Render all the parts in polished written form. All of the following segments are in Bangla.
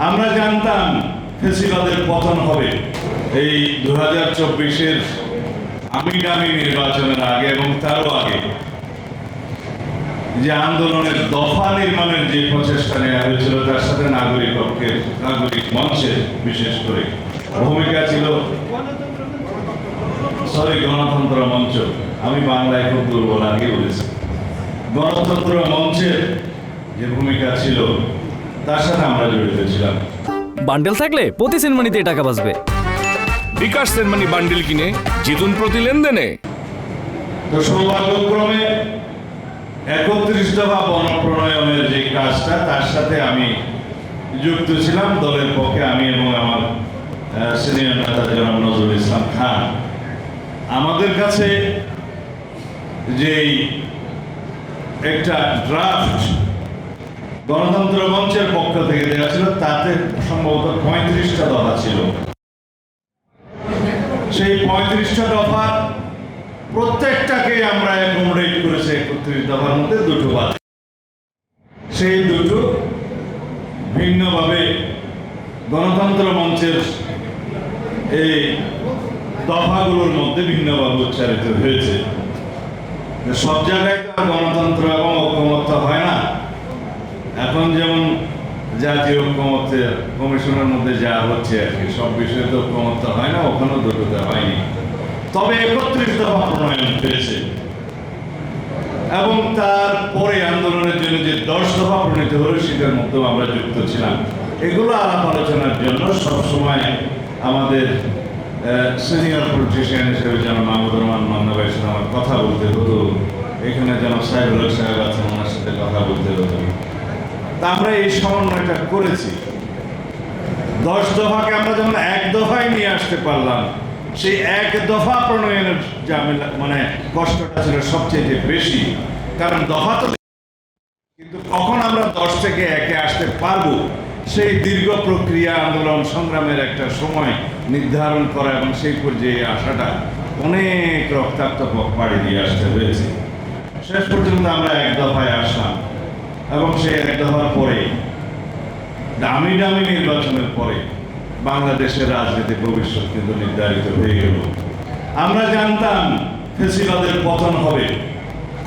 আমরা জানতাম ফেসিবাদের পতন হবে এই 2024-এর আমিডামি নির্বাচনের আগে এবং তারও আগে। যে আন্দোলনের দফা নির্মাণের যে প্রচেষ্টা নেওয়া হয়েছিল তার সাথে নাগরিক মঞ্চের বিশেষ করে ভূমিকা ছিল। গণতন্ত্র মঞ্চ, আমি বাংলায় খুব দুর্বল আগে বলেছি। গণতন্ত্র মঞ্চের যে ভূমিকা ছিল তার সাথে আমরা জড়িত ছিলাম। বান্ডেল থাকলে প্রতি সেনমানিতে টাকা বাঁচবে। বিকাশ সেনমানি বান্ডেল কিনে জিতুন প্রতি লেনদেনে। তো সৌভাগ্যক্রমে 31 দফা গণপ্রণয়নের যে কাজটা তার সাথে আমি যুক্ত ছিলাম দলের পক্ষে, আমি এবং আমার সিনিয়র নেতা জনাব নজরুল ইসলাম খান। আমাদের কাছে যে একটা ড্রাফট গণতন্ত্র মঞ্চের পক্ষ থেকে দেওয়া ছিল তাতে সম্ভবত 35টা দফা ছিল। সেই 35টা দফা প্রত্যেকটাকে আমরা অ্যাকোমোডেট করেছি 31 দফার মধ্যে দুটো বাদ। সেই দুটো ভিন্নভাবে গণতন্ত্র মঞ্চের এই দফাগুলোর মধ্যে ভিন্নভাবে উচ্চারিত হয়েছে। সব জায়গায় তো গণতন্ত্র এবং ঐক্যমত্য হয় না। এখন যেমন জাতীয় ঐক্যমত্যে কমিশনের মধ্যে যা হচ্ছে আর কি, সব বিষয়ে তো ঐক্যমত্য হয় না, ওখানেও দুটোতে হয়নি। তবে 31 দফা প্রণয়ন হয়েছে এবং তারপরে আন্দোলনের জন্য যে 10 দফা প্রণীত হলো সেটার মধ্যেও আমরা যুক্ত ছিলাম। এগুলো আলাপ আলোচনার জন্য সবসময় আমাদের সিনিয়র পলিটিশিয়ান হিসেবে যেন মাহমুদুর রহমান মান্না ভাইয়ের সাথে আমার কথা বলতে হতো। এখানে যেন সাহেবুল হক সাহেব আছেন, ওনার সাথে কথা বলতে হতো। তা আমরা এই সমন্বয়টা করেছি। 10 দফাকে আমরা যখন এক দফায় নিয়ে আসতে পারলাম, সেই এক দফা প্রণয়নের ঝামেলা মানে কষ্টটা ছিল সবচেয়ে বেশি। কারণ দফা তো, কিন্তু কখন আমরা 10 থেকে একে আসতে পারবো সেই দীর্ঘ প্রক্রিয়া, আন্দোলন সংগ্রামের একটা সময় নির্ধারণ করা এবং সেই পর্যায়ে আসাটা অনেক রক্তাক্ত পথ পাড়ি দিয়ে আসতে হয়েছে। শেষ পর্যন্ত আমরা এক দফায় আসলাম এবং সেই এক দফার পরে দামি নির্বাচনের পরে বাংলাদেশের রাজনীতির ভবিষ্যৎ কিন্তু নির্ধারিত হয়ে গেল। আমরা জানতাম ফেসিবাদের পতন হবে,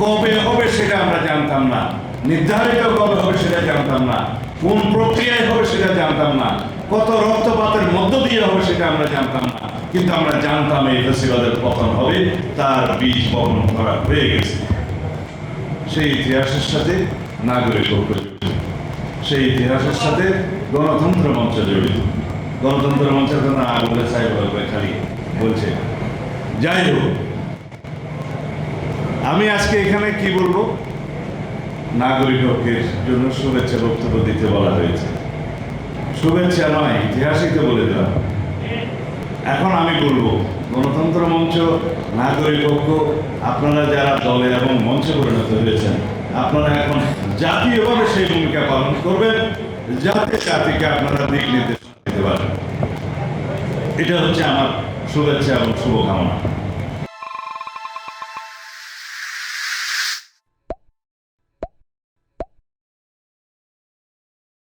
কবে হবে সেটা আমরা জানতাম না, নির্ধারিত কবে হবে সেটা জানতাম না, কোন প্রক্রিয়ায় হবে সেটা জানতাম না, কত রক্তপাতের মধ্য দিয়ে হবে সেটা আমরা জানতাম না। কিন্তু আমরা জানতাম এই ফেসিবাদের পতন হবে, তার বীজ বপন করা হয়ে গেছে। সেই ইতিহাসের সাথে নাগরিক ঐক্য জড়িত, সেই ইতিহাসের সাথে গণতন্ত্র মঞ্চ জড়িত। গণতন্ত্র মঞ্চের কথা না বলে সাহেব খালি বলছে। যাই হোক, আমি আজকে এখানে কি বলবো, নাগরিক ঐক্যের জন্য শুভেচ্ছা বক্তব্য দিতে বলা হয়েছে। শুভেচ্ছা নয়, ইতিহাসই তো বলে দেওয়া। এখন আমি বলবো গণতন্ত্র মঞ্চ, নাগরিক ঐক্য, আপনারা যারা দলে এবং মঞ্চে পরিণত হয়েছেন, আপনারা এখন জাতীয়ভাবে সেই ভূমিকা পালন করবেন, যাতে জাতিকে আপনারা দিক নির্দেশনা দিতে পারেন। এটা হচ্ছে আমার শুভেচ্ছা এবং শুভকামনা।